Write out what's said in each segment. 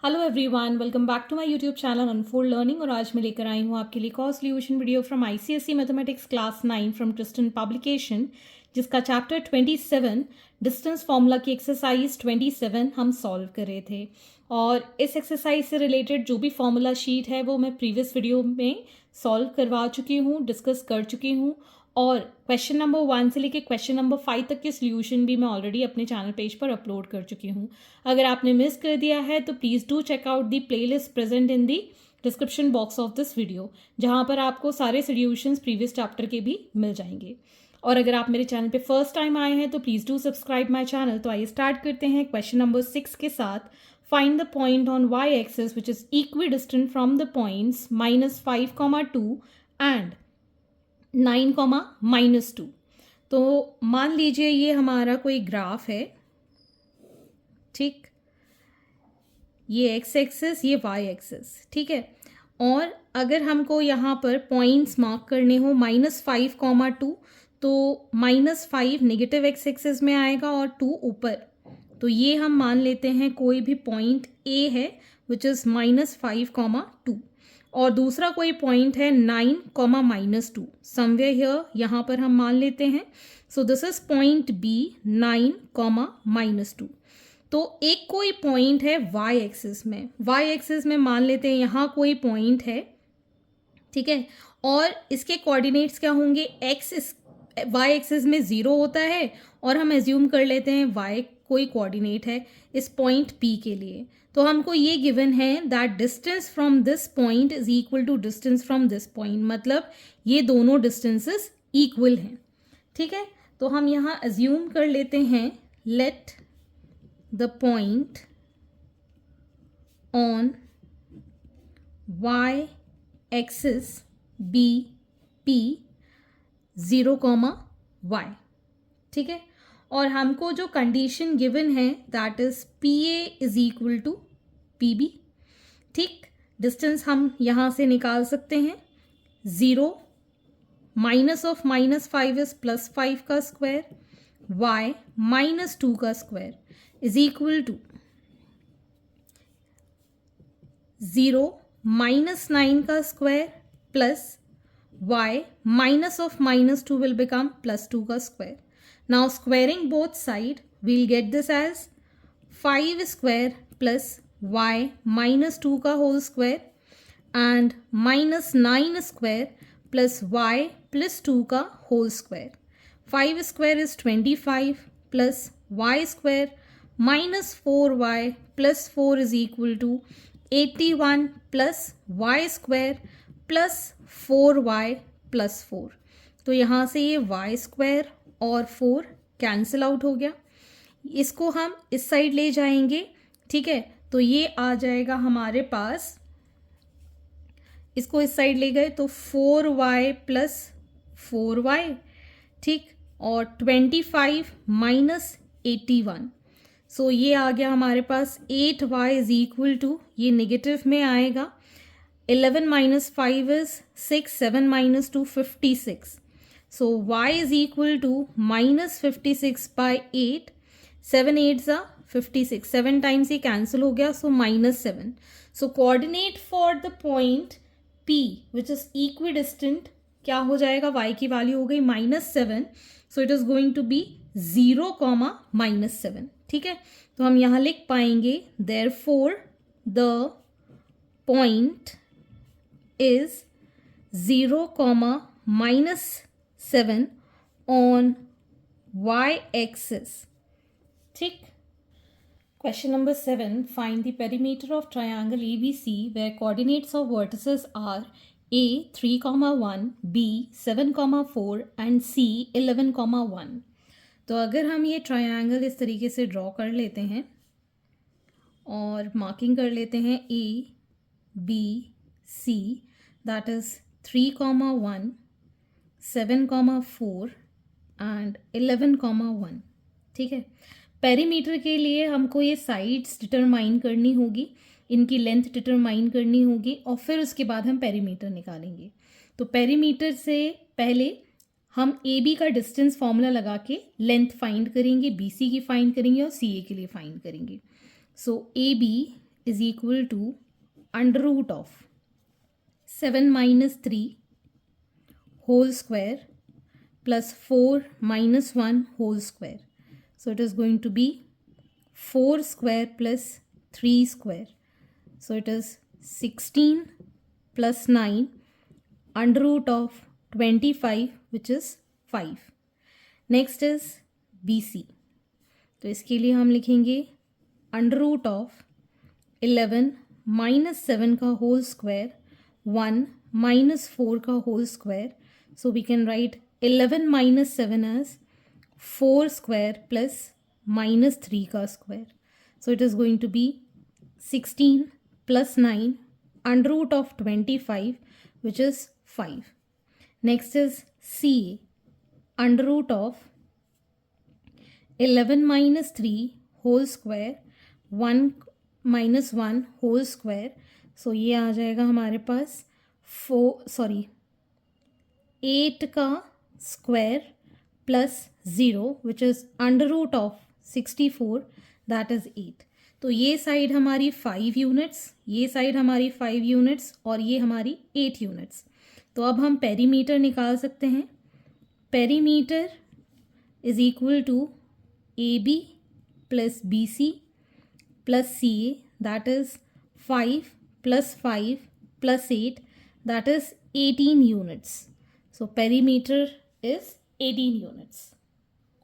Hello everyone, welcome back to my YouTube channel unfold learning. और आज मैं लेकर आई हूँ आपके लिए कॉ solution video from ICSE mathematics class 9 from Kristen publication, जिसका चैप्टर 27 डिस्टेंस फार्मूला की एक्सरसाइज 27 हम सॉल्व कर रहे थे। और इस एक्सरसाइज से रिलेटेड जो भी फार्मूला शीट है वो मैं प्रीवियस वीडियो में सॉल्व करवा चुकी हूँ, डिस्कस कर चुकी हूँ। और क्वेश्चन नंबर 1 से लेकर क्वेश्चन नंबर 5 तक के सोल्यूशन भी मैं ऑलरेडी अपने चैनल पेज पर अपलोड कर चुकी हूँ। अगर आपने मिस कर दिया है तो please do check out the playlist present in the description box of this video, जहाँ पर आपको सारे सोल्यूशंस प्रीवियस चैप्टर के भी मिल जाएंगे। और अगर आप मेरे चैनल पे फर्स्ट टाइम आए हैं तो please do subscribe my channel. तो आइए स्टार्ट करते हैं क्वेश्चन नंबर 6 के साथ। Find the point on Y axis which is equidistant from the points -5, 2 and 9, -2। तो मान लीजिए ये हमारा कोई ग्राफ है, ठीक। ये एक्स एक्सिस, ये वाई एक्सिस, ठीक है। और अगर हमको यहाँ पर पॉइंट्स मार्क करने हो -5, 2, तो -5 नेगेटिव एक्स एक्सिस में आएगा और 2 ऊपर। तो ये हम मान लेते हैं कोई भी पॉइंट ए है विच इज़ -5, 2। और दूसरा कोई पॉइंट है 9, -2 समवेयर हियर, यहाँ पर हम मान लेते हैं। So this is point B 9, -2। तो एक कोई पॉइंट है वाई एक्सिस में मान लेते हैं यहाँ कोई पॉइंट है, ठीक है। और इसके कोऑर्डिनेट्स क्या होंगे, एक्स वाई एक्सिस में 0 होता है और हम एज्यूम कर लेते हैं वाई कोई कोऑर्डिनेट है इस पॉइंट पी के लिए। तो हमको ये गिवन है that distance from this point is equal to distance from this point, मतलब ये दोनों डिस्टेंसेस इक्वल हैं, ठीक है। तो हम यहाँ एज्यूम कर लेते हैं late the point on y axis be p 0, y, ठीक है। और हमको जो कंडीशन गिवन है that is P A is equal to P B, ठीक। डिस्टेंस हम यहाँ से निकाल सकते हैं 0, माइनस ऑफ -5 इज +5 का स्क्वायर, y -2 का स्क्वायर इज इक्वल टू 0 -9 का square plus y minus of -2 will become +2 का square. Now squaring both side we'll get this as 5 square plus y -2 का whole square and -9 square plus y +2 का whole square. 5 square is 25 plus y square -4y plus 4 is equal to 81 plus y square plus 4y plus 4। तो यहाँ से ये y square और 4 cancel out हो गया। इसको हम इस साइड ले जाएंगे, ठीक है। तो ये आ जाएगा हमारे पास, इसको इस साइड ले गए तो 4y प्लस 4y, ठीक। और 25 माइनस 81, सो ये आ गया हमारे पास 8y इज इक्वल टू, ये नेगेटिव में आएगा, 11 - 5 इज 6, 7 - 2 56। So y is equal to -56/8, 7 8 56, 7 times ये कैंसिल हो गया, so -7। So coordinate for the point P which is equidistant क्या हो जाएगा, y की वैल्यू हो गई -7, so it is going to be 0, -7, ठीक है। तो हम यहाँ लिख पाएंगे therefore the point is 0, -7 on y axis, ठीक। Question number 7. Find the perimeter of triangle ABC where coordinates of vertices are A 3, 1, B 7, 4 and C 11, 1। तो अगर हम ये ट्रायंगल इस तरीके से ड्रॉ कर लेते हैं और मार्किंग कर लेते हैं A B C, that is 3, 1, 7, 4 and 11, 1, ठीक है। पेरीमीटर के लिए हमको ये साइड्स डिटरमाइन करनी होगी, इनकी लेंथ डिटरमाइन करनी होगी और फिर उसके बाद हम पेरीमीटर निकालेंगे। तो पेरीमीटर से पहले हम ए बी का डिस्टेंस फॉर्मूला लगा के लेंथ फाइंड करेंगे, बी सी की फाइंड करेंगे और सी ए के लिए फाइंड करेंगे। So A B is equal to under root of 7 minus 3 whole square plus 4 minus 1 whole square. So it is going to be 4 square plus 3 square. So it is 16 plus 9 under root of 25 which is 5. Next is BC. तो इसके लिए हम लिखेंगे under root of 11 minus 7 का whole square 1 minus 4 का whole square. So we can write 11 minus 7 as 4 square plus minus 3 का square. So it is going to be 16 plus 9 under root of 25 which is 5. Next is CA under root of 11 minus 3 whole square 1 minus 1 whole square. So ये आ जाएगा हमारे पास 8 का square plus 0 which is under root of 64 that is 8. तो ये side हमारी 5 units, ये side हमारी 5 यूनिट्स और ये हमारी 8 यूनिट्स. तो अब हम पेरीमीटर निकाल सकते हैं. Perimeter is equal to AB plus BC plus CA that is 5 plus 5 plus 8 that is 18 units. So perimeter is 18 units.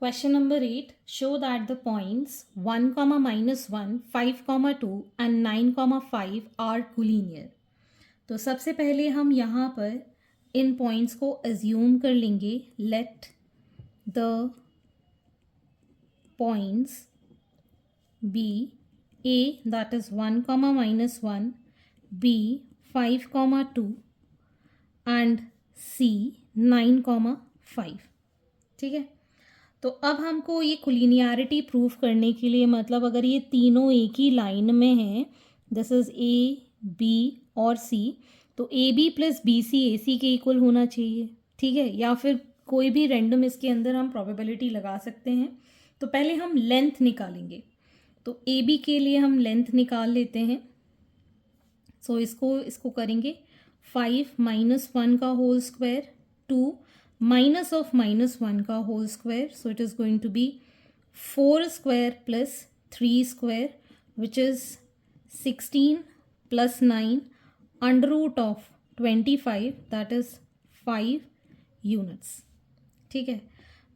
Question number 8. Show that the points 1, minus 1, 5, 2 and 9, 5 are collinear. तो सबसे पहले हम यहाँ पर इन points को assume कर लेंगे. Let the points be A that is 1, minus 1, B 5, 2 and C 9, 5. ठीक है. तो अब हमको ये कोलिनियरिटी प्रूफ करने के लिए, मतलब अगर ये तीनों एक ही लाइन में हैं, दिस इज़ A, B और C, तो AB प्लस BC AC के इक्वल होना चाहिए. ठीक है. या फिर कोई भी रैंडम इसके अंदर हम प्रोबेबिलिटी लगा सकते हैं. तो पहले हम लेंथ निकालेंगे. तो AB के लिए हम लेंथ निकाल लेते हैं. सो इसको करेंगे 5 माइनस 1 का whole square 2 minus of minus 1 का whole square. So it is going to be 4 square plus 3 square which is 16 plus 9 under root of 25 that is 5 units. ठीक है.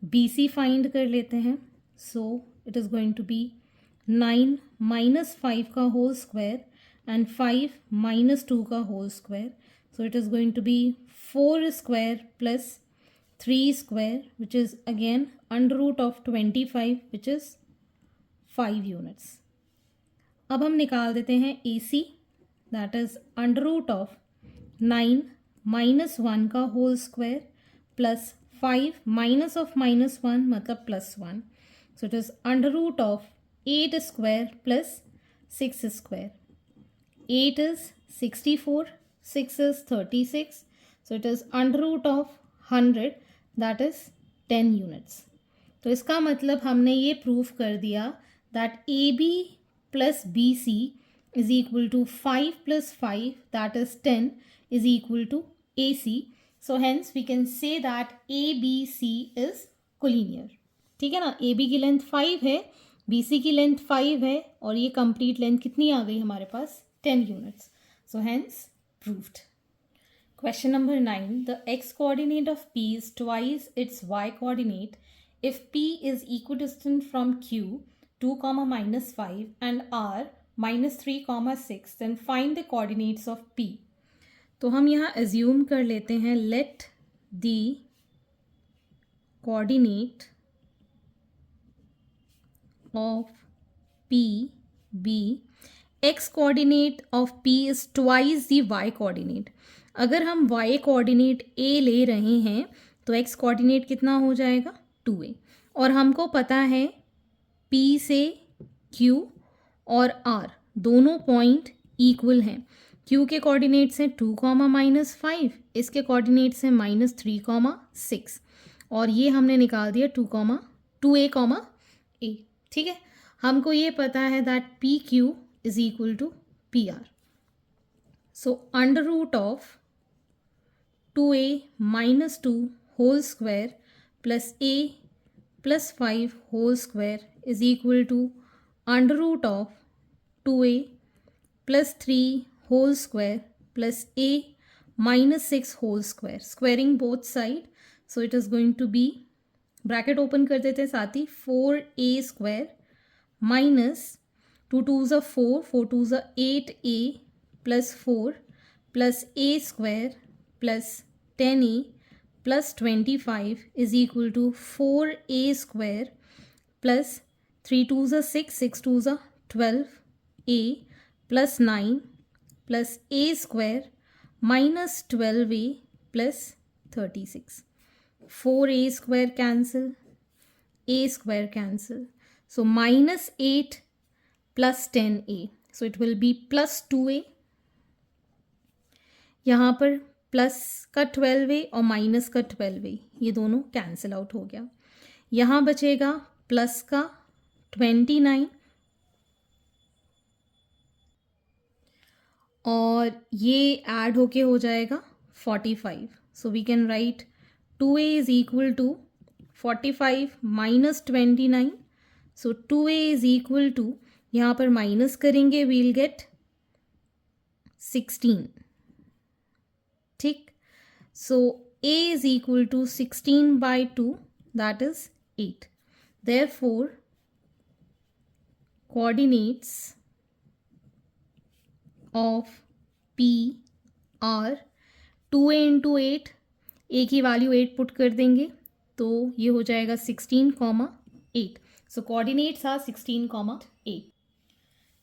BC find कर लेते हैं. So it is going to be 9 minus 5 का whole square and 5 minus 2 का whole square. So it is going to be 4 square plus 3 square which is again under root of 25 which is 5 units. अब हम निकाल देते हैं AC that is under root of 9 minus 1 का whole square plus 5 minus of minus 1 मतलब plus 1. So it is under root of 8 square plus 6 square. 8 is 64, 6 is 36. So it is under root of 100 that is 10 units. तो इसका मतलब हमने ये proof कर दिया that AB plus BC is equal to 5 plus 5 that is 10 is equal to AC. So hence we can say that ABC is collinear. ठीक है ना. AB की लेंथ 5 है, BC की लेंथ 5 है और ये कंप्लीट लेंथ कितनी आ गई हमारे पास 10 units. So hence proved. Question number 9. The x coordinate of P is twice its y coordinate if P is equidistant from Q 2, minus 5 and R minus 3, 6 then find the coordinates of P. तो हम यहाँ assume कर लेते हैं let the coordinate of P be x coordinate of P is twice the y coordinate. अगर हम y coordinate a ले रहे हैं तो x कोऑर्डिनेट कितना हो जाएगा 2a. और हमको पता है P से Q और R दोनों पॉइंट इक्वल हैं. Q के कोऑर्डिनेट्स हैं 2, minus 5, इसके कोऑर्डिनेट्स हैं minus 3, 6 और ये हमने निकाल दिया 2a, a. ठीक है. हमको ये पता है that PQ is equal to PR. So under root of 2a minus 2 whole square plus a plus 5 whole square is equal to under root of 2a plus 3 whole square plus a minus 6 whole square. Squaring both side, so it is going to be, bracket open कर देते हैं साथ ही, 4a square minus 2 2s are 4, 4 2s are 8a plus 4 plus a square plus 10a plus 25 is equal to 4a square plus 3 2s are 6, 6 2s are 12a plus 9 plus a square minus 12a plus 36. 4a square cancel, a square cancel. So minus 8 plus 10a. So it will be plus 2a. यहाँ पर plus का 12a और minus का 12a, ये दोनों cancel out हो गया. यहाँ बचेगा प्लस का 29 और ये ऐड होके हो जाएगा 45. So we can write 2a is equal to 45 minus 29. So 2a is equal to, यहाँ पर माइनस करेंगे, we'll get 16. ठीक. So a is equal to 16 by 2, that is 8. Therefore coordinates of P are 2a into 8. a की वैल्यू 8 put कर देंगे तो ये हो जाएगा 16, 8. So coordinates are 16, 8.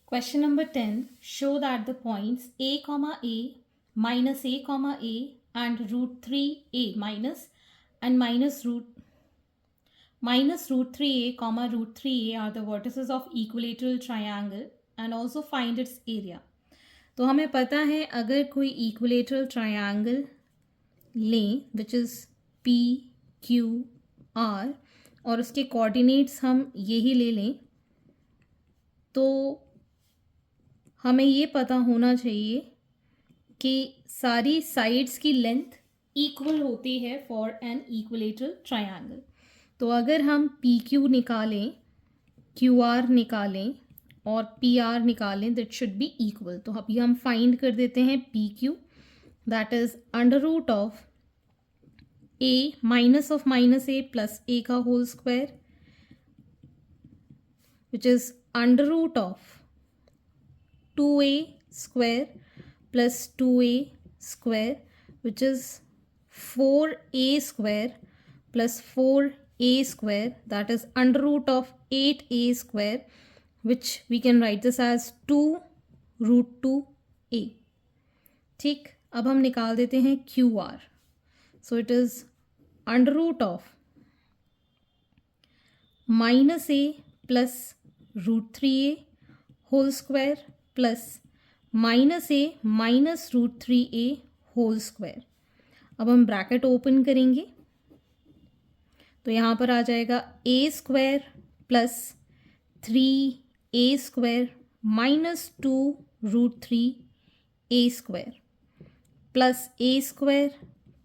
Question number 10. Show that the points a, minus a, and root 3a minus root 3a, root 3a are the vertices of equilateral triangle and also find its area. तो हमें पता है अगर कोई equilateral triangle लें which is P Q R और उसके coordinates हम यही ले लें तो हमें ये पता होना चाहिए कि सारी साइड्स की लेंथ इक्वल होती है फॉर एन इक्विलेटरल ट्रायंगल. तो अगर हम पी क्यू निकालें, क्यू आर निकालें और पी आर निकालें, दैट शुड बी इक्वल. तो अभी हम फाइंड कर देते हैं P Q, that is under root of A minus A plus A का whole square which is under root of 2a square plus 2a square which is 4a square plus 4a square, that is under root of 8a square, which we can write this as 2 root 2a. ठीक. अब हम निकाल देते हैं QR. So it is under root of minus a plus root 3a whole square plus minus a minus root 3a whole square. अब हम bracket open करेंगे तो यहाँ पर आ जाएगा a square plus 3a square minus 2 root 3a square plus a square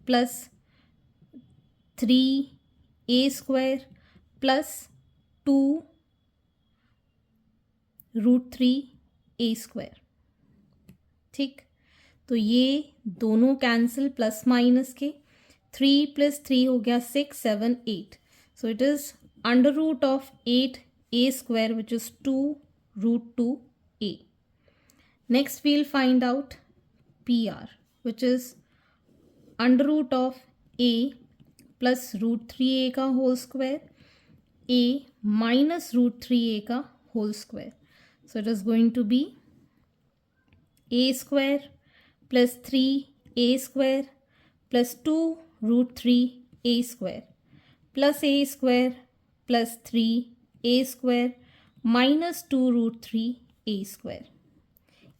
plus 3a square plus 2 root 3a square. ठीक. तो ये दोनों कैंसिल प्लस माइनस के, 3 प्लस 3 हो गया 6, 7, 8. So it is under root of 8a square which is 2 root 2a. Next we'll find out PR which is under root of a plus root 3a का whole square, a minus root 3a का whole square. So it is going to be a square plus 3a square plus 2 root 3a square plus a square plus 3a square minus 2 root 3a square.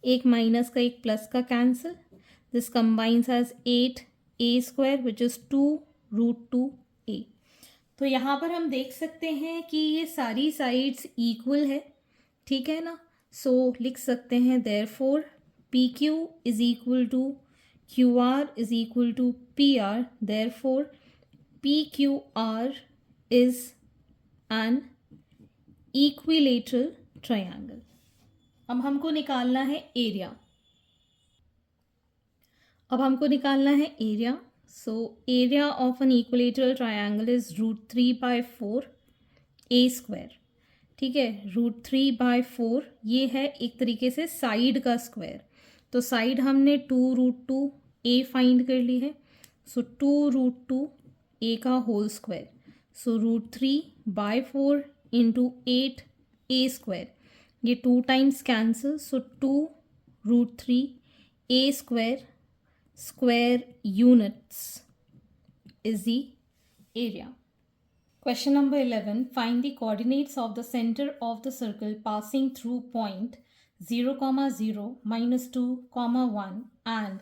एक minus का एक plus का cancel. This combines as 8a square which is 2 root 2a. तो यहाँ पर हम देख सकते हैं कि ये सारी साइड्स इक्वल है. ठीक है ना. सो लिख सकते हैं therefore PQ is equal to QR is equal to PR. Therefore, PQR is an equilateral triangle. अब हमको निकालना है area. So area of an equilateral triangle is √3/4 a square. ठीक है, √3/4 ये है एक तरीके से साइड का स्क्वायर. तो साइड हमने 2√2 a फाइंड कर ली है. सो 2√2 a का whole square. So √3/4 into 8 a square. ये 2 times cancel. So 2√3 a square units is the area. Question number 11. Find the coordinates of the center of the circle passing through point 0, 0, -2, 1 and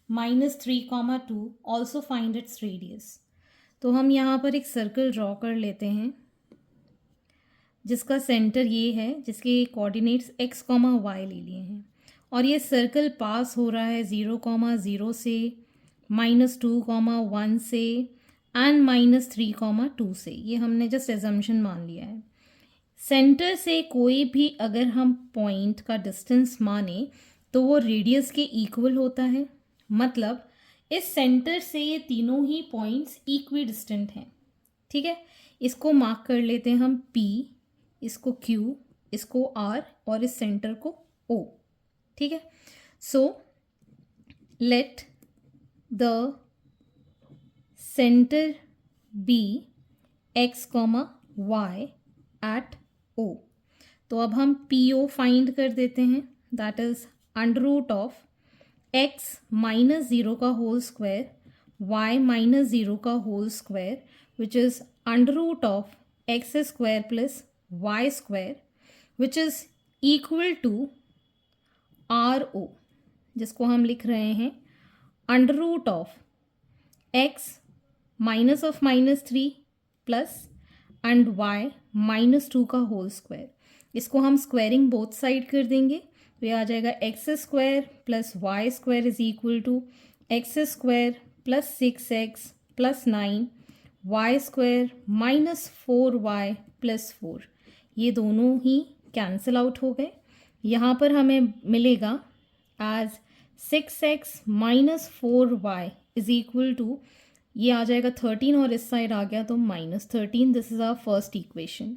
-3, 2. Also find its radius. तो हम यहाँ पर एक circle draw कर लेते हैं जिसका सेंटर ये है, जिसके कोऑर्डिनेट्स x, y ले लिए हैं. और ये सर्कल पास हो रहा है 0, 0 से, -2, 1 से एंड -3, 2 से. ये हमने जस्ट एजम्पशन मान लिया है. सेंटर से कोई भी अगर हम पॉइंट का डिस्टेंस माने तो वो रेडियस के इक्वल होता है. मतलब इस सेंटर से ये तीनों ही पॉइंट्स इक्वी डिस्टेंट हैं. ठीक है, इसको मार्क कर लेते हैं हम P, इसको Q, इसको R और इस सेंटर को O. ठीक है, so let the centre be x, y at O. तो अब हम PO फाइंड कर देते हैं. दैट इज √of x -0 का होल स्क्वायर, y -0 का whole square, which is √of x² plus y², which is equal to RO, जिसको हम लिख रहे हैं √of x -3 plus and y -2 का होल स्क्वायर. इसको हम स्क्वायरिंग बोथ साइड कर देंगे तो ये आ जाएगा x² plus y² is equal to x² plus 6x plus 9 y² -4y plus 4. ये दोनों ही कैंसिल आउट हो गए. यहाँ पर हमें मिलेगा as 6x -4y is equal to, ये आ जाएगा 13 और इस साइड आ गया तो -13. This is our first equation.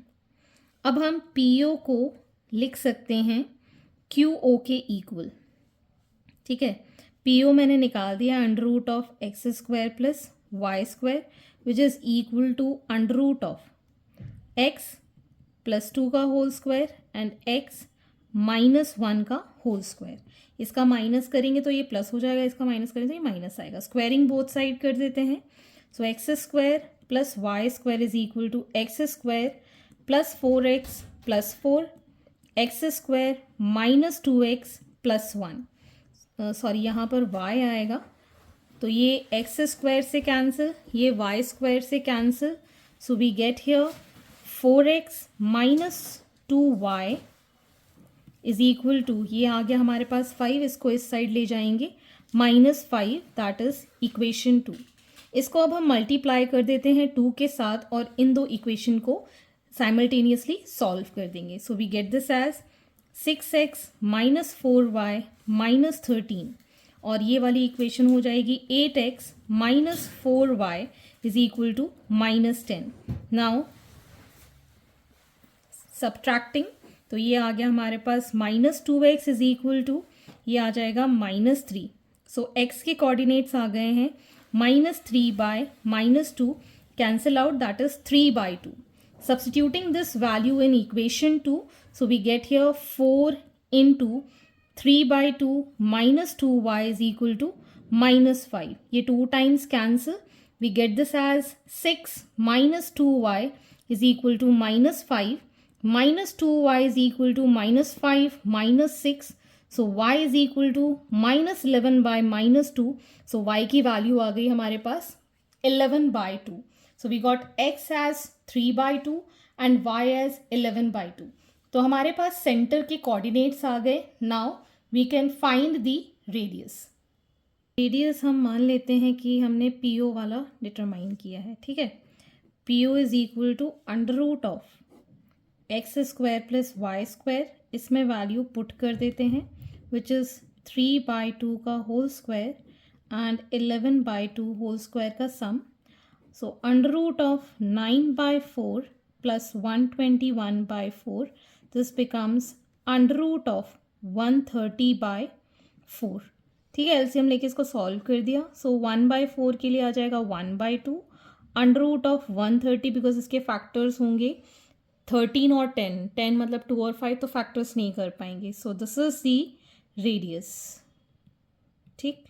अब हम PO को लिख सकते हैं QO के इक्वल. ठीक है, PO मैंने निकाल दिया √of x² plus y² which is equal to √of x +2 का होल स्क्वायर एंड x -1 का होल स्क्वायर. इसका माइनस करेंगे तो ये प्लस हो जाएगा, इसका माइनस करेंगे तो ये माइनस आएगा. स्क्वायरिंग बोथ साइड कर देते हैं. So x² plus y² is equal to x² plus 4x plus 4, x² -2x plus 1. Sorry, यहाँ पर y आएगा तो ये x² से कैंसिल, ये y² से cancel. So we get here 4x -2y is equal to, ये आ गया हमारे पास 5, इसको इस साइड ले जाएंगे -5, दैट इज इक्वेशन 2. इसको अब हम मल्टीप्लाई कर देते हैं 2 के साथ और इन दो इक्वेशन को साइमल्टेनियसली सॉल्व कर देंगे. So we get this as 6x -4y -13 और ये वाली इक्वेशन हो जाएगी 8x -4y is equal to -10. Now subtracting, तो ये आ गया हमारे पास -2x इज इक्वल टू, ये आ जाएगा -3. सो x के कोऑर्डिनेट्स आ गए हैं -3/-2 cancel out, that is 3/2. Substituting this value in equation 2, so we get here 4 into 3/2 minus 2y is equal to -5. ये 2 times cancel. We get this as 6 minus 2y is equal to -5. Minus 2y is equal to -5 minus 6. So y is equal to -11/-2. So y की value आ गई हमारे पास 11/2. So we got x as 3/2 and y as 11/2. तो हमारे पास centre के coordinates आ गए. Now we can find the radius. Radius हम मान लेते हैं कि हमने पी ओ वाला डिटरमाइन किया है, ठीक है। P O is equal to under root of X square plus Y square, इसमें वैल्यू पुट कर देते हैं, विच इज़ 3/2 का whole square and 11/2 whole square का sum. So under root of 9/4 plus 121/4, this becomes under root of 130/4, ठीक है। LCM लेके इसको सॉल्व कर दिया। सो 1/4 के लिए आ जाएगा 1/2, अंडर रूट ऑफ 130 बिकॉज इसके फैक्टर्स होंगे 13 और 10 मतलब 2 और 5, तो फैक्टर्स नहीं कर पाएंगे। सो दिस इज दी रेडियस, ठीक।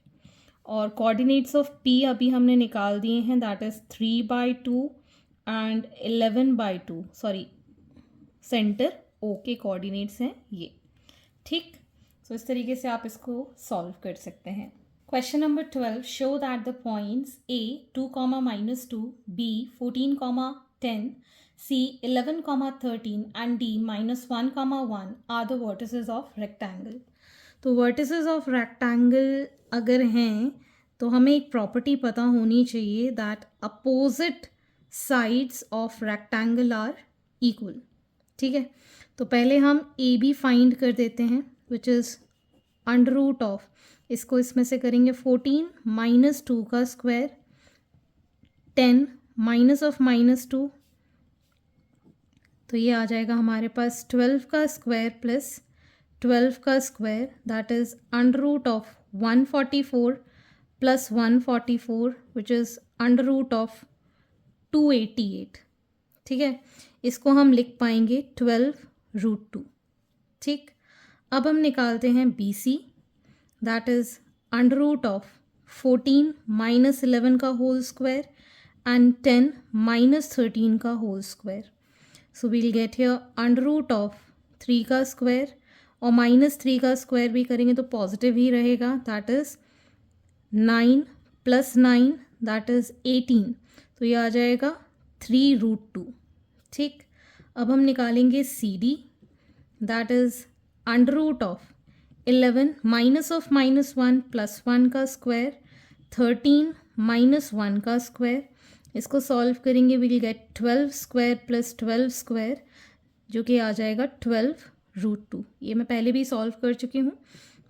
और कोऑर्डिनेट्स ऑफ पी अभी हमने निकाल दिए हैं, that is 3/2 and 11/2, sorry centre O के कोऑर्डिनेट्स हैं ये, ठीक। सो इस तरीके से आप इसको सॉल्व कर सकते हैं। Question number 12, show that the points A 2, -2, B 14, 10, C 11, 13 and D -1, 1 are the vertices of rectangle। तो vertices of rectangle अगर हैं तो हमें एक प्रॉपर्टी पता होनी चाहिए that opposite sides of rectangle are equal, ठीक है। तो पहले हम ए बी फाइंड कर देते हैं, which is under root of, इसको इसमें से करेंगे 14 -2 का स्क्वायर, 10 -2, तो ये आ जाएगा हमारे पास 12 का स्क्वायर प्लस 12 का square, that is under root of 144 plus 144 which is under root of 288, ठीक है। इसको हम लिख पाएंगे 12√2, ठीक। अब हम निकालते हैं B C, that is under root of 14 -11 का होल स्क्वायर एंड 10 -13 का whole square. So we'll get here under root of 3 का स्क्वायर, और -3 का स्क्वायर भी करेंगे तो पॉजिटिव ही रहेगा, दैट इज़ 9 + 9 दैट इज़ 18, तो ये आ जाएगा 3√2, ठीक। अब हम निकालेंगे C D, that is under root of 11 -(-1) + 1 का स्क्वायर, 13 -1 का स्क्वायर, इसको सॉल्व करेंगे will get 12 square plus 12 square, जो कि आ जाएगा 12√2। ये मैं पहले भी सॉल्व कर चुकी हूँ।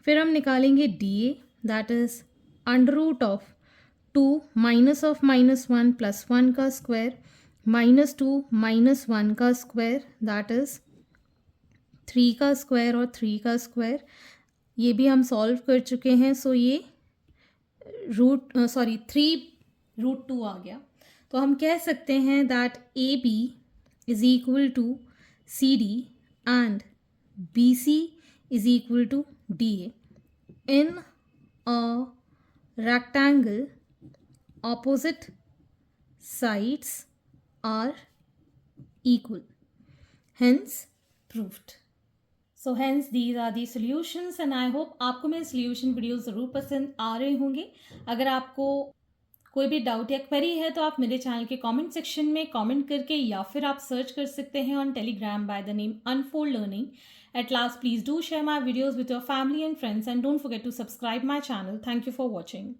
फिर हम निकालेंगे D A, that is under root of 2 -(-1) + 1 का स्क्वायर, -2 -1 का स्क्वायर, दैट इज़ 3 का स्क्वायर और 3 का स्क्वायर, ये भी हम सॉल्व कर चुके हैं। सो ये 3√2 आ गया। तो हम कह सकते हैं that A B is equal to C D and B C is equal to D A in a rectangle opposite sides are equal, hence proved। So hence these are the solutions and I hope आपको मेरे solution video ज़रूर पसंद आ रहे होंगे। अगर आपको कोई भी डाउट या क्वेरी है तो आप मेरे चैनल के कमेंट सेक्शन में कमेंट करके, या फिर आप सर्च कर सकते हैं on Telegram by the name unfold learning. At last, please do share my videos with your family and friends and don't forget to subscribe my channel. Thank you for watching.